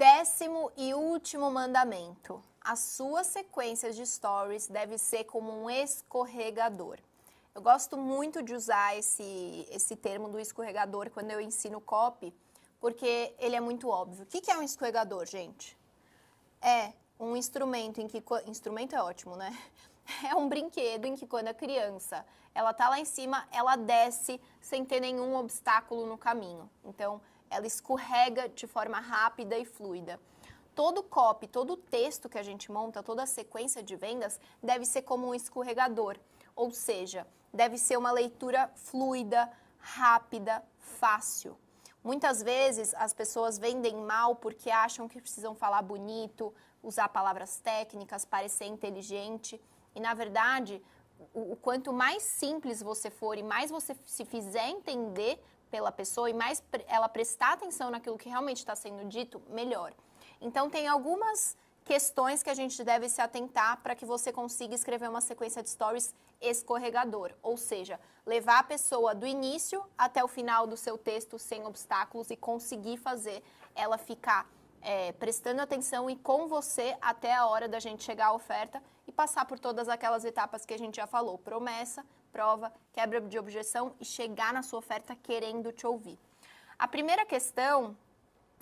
10º e último mandamento. A sua sequência de stories deve ser como um escorregador. Eu gosto muito de usar esse termo do escorregador quando eu ensino copy, porque ele é muito óbvio. O que é um escorregador, gente? É um instrumento em que... Instrumento é ótimo, né? É um brinquedo em que quando a criança, ela tá lá em cima, ela desce sem ter nenhum obstáculo no caminho. Então, ela escorrega de forma rápida e fluida. Todo copy, todo texto que a gente monta, toda a sequência de vendas deve ser como um escorregador. Ou seja, deve ser uma leitura fluida, rápida, fácil. Muitas vezes as pessoas vendem mal porque acham que precisam falar bonito, usar palavras técnicas, parecer inteligente. E na verdade, o quanto mais simples você for e mais você se fizer entender pela pessoa e mais ela prestar atenção naquilo que realmente está sendo dito, melhor. Então tem algumas questões que a gente deve se atentar para que você consiga escrever uma sequência de stories escorregador, ou seja, levar a pessoa do início até o final do seu texto sem obstáculos e conseguir fazer ela ficar prestando atenção e com você até a hora da gente chegar à oferta e passar por todas aquelas etapas que a gente já falou, promessa, prova, quebra de objeção e chegar na sua oferta querendo te ouvir. A primeira questão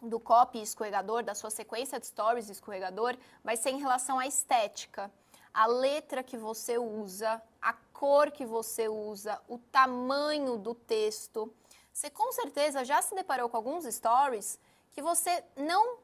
do copy escorregador, da sua sequência de stories escorregador, vai ser em relação à estética. A letra que você usa, a cor que você usa, o tamanho do texto. Você com certeza já se deparou com alguns stories que você não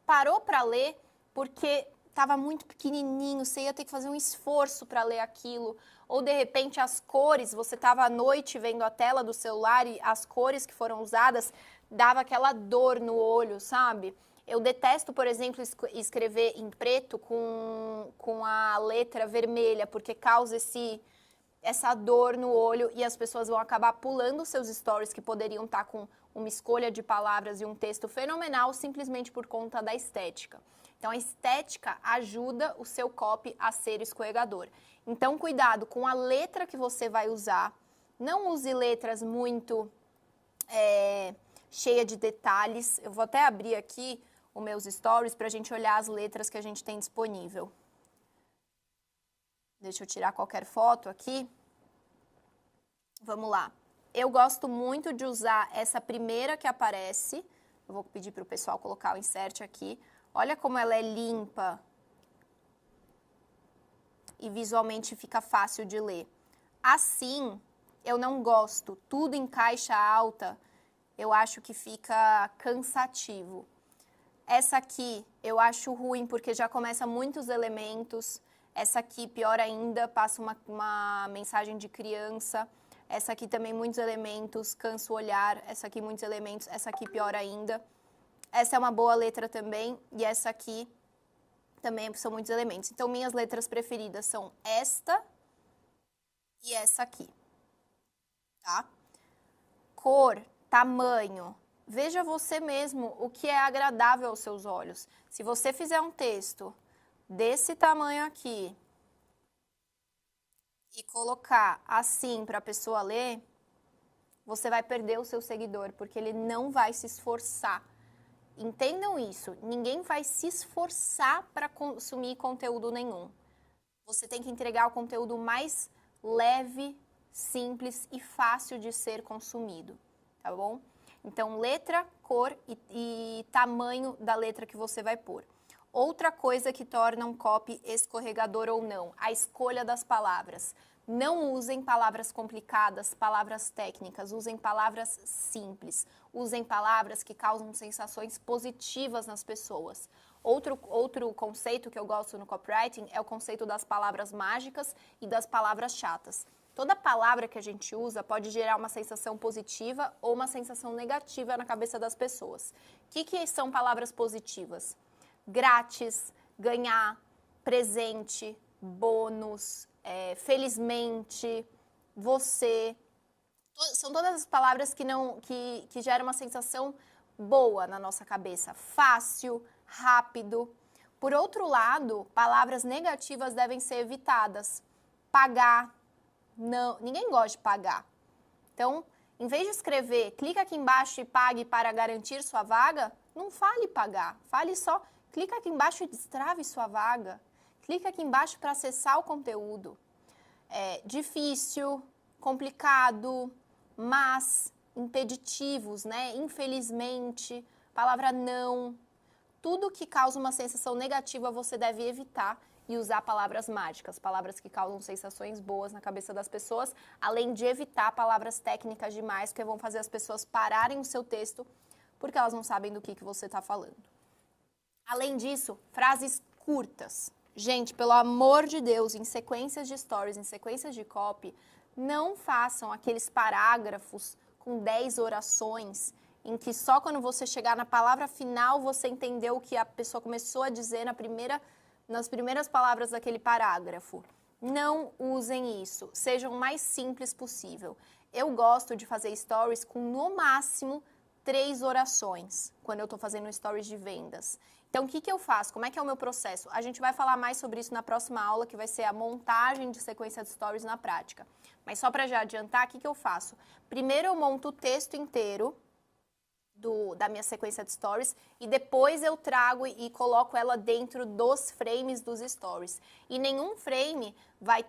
parou para ler porque estava muito pequenininho, você ia ter que fazer um esforço para ler aquilo, ou de repente as cores, você estava à noite vendo a tela do celular e as cores que foram usadas dava aquela dor no olho, sabe? Eu detesto, por exemplo, escrever em preto com a letra vermelha, porque causa essa dor no olho e as pessoas vão acabar pulando seus stories que poderiam estar com uma escolha de palavras e um texto fenomenal simplesmente por conta da estética. Então, a estética ajuda o seu copy a ser escorregador. Então, cuidado com a letra que você vai usar. Não use letras muito cheia de detalhes. Eu vou até abrir aqui os meus stories para a gente olhar as letras que a gente tem disponível. Deixa eu tirar qualquer foto aqui. Vamos lá. Eu gosto muito de usar essa primeira que aparece. Eu vou pedir para o pessoal colocar o insert aqui. Olha como ela é limpa. E visualmente fica fácil de ler. Assim, eu não gosto. Tudo em caixa alta, eu acho que fica cansativo. Essa aqui eu acho ruim porque já começa muitos elementos. Essa aqui, pior ainda, passa uma mensagem de criança. Essa aqui também muitos elementos, cansa o olhar. Essa aqui muitos elementos, essa aqui pior ainda. Essa é uma boa letra também e essa aqui também são muitos elementos. Então, minhas letras preferidas são esta e essa aqui, tá? Cor, tamanho. Veja você mesmo o que é agradável aos seus olhos. Se você fizer um texto desse tamanho aqui e colocar assim para a pessoa ler, você vai perder o seu seguidor, porque ele não vai se esforçar. Entendam isso, ninguém vai se esforçar para consumir conteúdo nenhum. Você tem que entregar o conteúdo mais leve, simples e fácil de ser consumido, tá bom? Então, letra, cor e tamanho da letra que você vai pôr. Outra coisa que torna um copy escorregador ou não, a escolha das palavras. Não usem palavras complicadas, palavras técnicas, usem palavras simples. Usem palavras que causam sensações positivas nas pessoas. Outro conceito que eu gosto no copywriting é o conceito das palavras mágicas e das palavras chatas. Toda palavra que a gente usa pode gerar uma sensação positiva ou uma sensação negativa na cabeça das pessoas. O que são palavras positivas? Grátis, ganhar, presente, bônus, felizmente, você. São todas as palavras que geram uma sensação boa na nossa cabeça. Fácil, rápido. Por outro lado, palavras negativas devem ser evitadas. Pagar. Não, ninguém gosta de pagar. Então, em vez de escrever, clica aqui embaixo e pague para garantir sua vaga, Não fale pagar, fale só, clica aqui embaixo e destrave sua vaga. Clica aqui embaixo para acessar o conteúdo. É difícil, complicado, mas, impeditivos, né? Infelizmente, palavra não. Tudo que causa uma sensação negativa você deve evitar e usar palavras mágicas, palavras que causam sensações boas na cabeça das pessoas, além de evitar palavras técnicas demais, que vão fazer as pessoas pararem o seu texto porque elas não sabem do que você está falando. Além disso, frases curtas. Gente, pelo amor de Deus, em sequências de stories, em sequências de copy, não façam aqueles parágrafos com 10 orações, em que só quando você chegar na palavra final você entendeu o que a pessoa começou a dizer nas primeiras palavras daquele parágrafo. Não usem isso, sejam o mais simples possível. Eu gosto de fazer stories com, no máximo, 3 orações, quando eu estou fazendo stories de vendas. Então, o que eu faço? Como é que é o meu processo? A gente vai falar mais sobre isso na próxima aula, que vai ser a montagem de sequência de stories na prática. Mas só para já adiantar, o que eu faço? Primeiro eu monto o texto inteiro da minha sequência de stories e depois eu trago e coloco ela dentro dos frames dos stories. E nenhum frame vai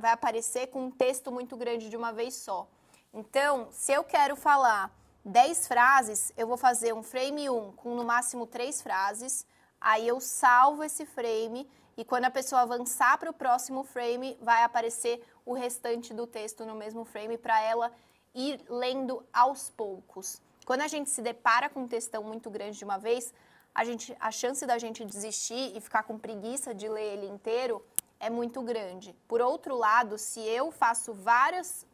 aparecer com um texto muito grande de uma vez só. Então, se eu quero falar 10 frases, eu vou fazer um frame 1 com no máximo 3 frases, aí eu salvo esse frame e quando a pessoa avançar para o próximo frame, vai aparecer o restante do texto no mesmo frame para ela ir lendo aos poucos. Quando a gente se depara com um textão muito grande de uma vez, a chance da gente desistir e ficar com preguiça de ler ele inteiro é muito grande. Por outro lado, se eu faço vários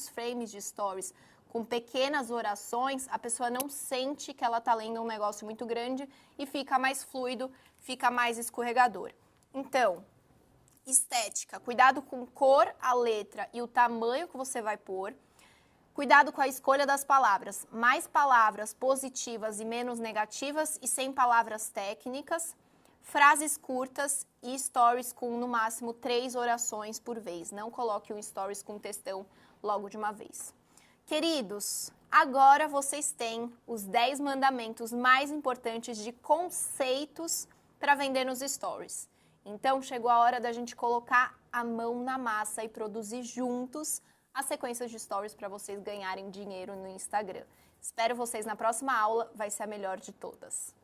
frames de stories com pequenas orações, a pessoa não sente que ela está lendo um negócio muito grande e fica mais fluido, fica mais escorregador. Então, estética, cuidado com cor, a letra e o tamanho que você vai pôr. Cuidado com a escolha das palavras. Mais palavras positivas e menos negativas e sem palavras técnicas. Frases curtas e stories com no máximo 3 orações por vez. Não coloque um stories com textão logo de uma vez. Queridos, agora vocês têm os 10 mandamentos mais importantes de conceitos para vender nos stories. Então, chegou a hora da gente colocar a mão na massa e produzir juntos as sequências de stories para vocês ganharem dinheiro no Instagram. Espero vocês na próxima aula, vai ser a melhor de todas.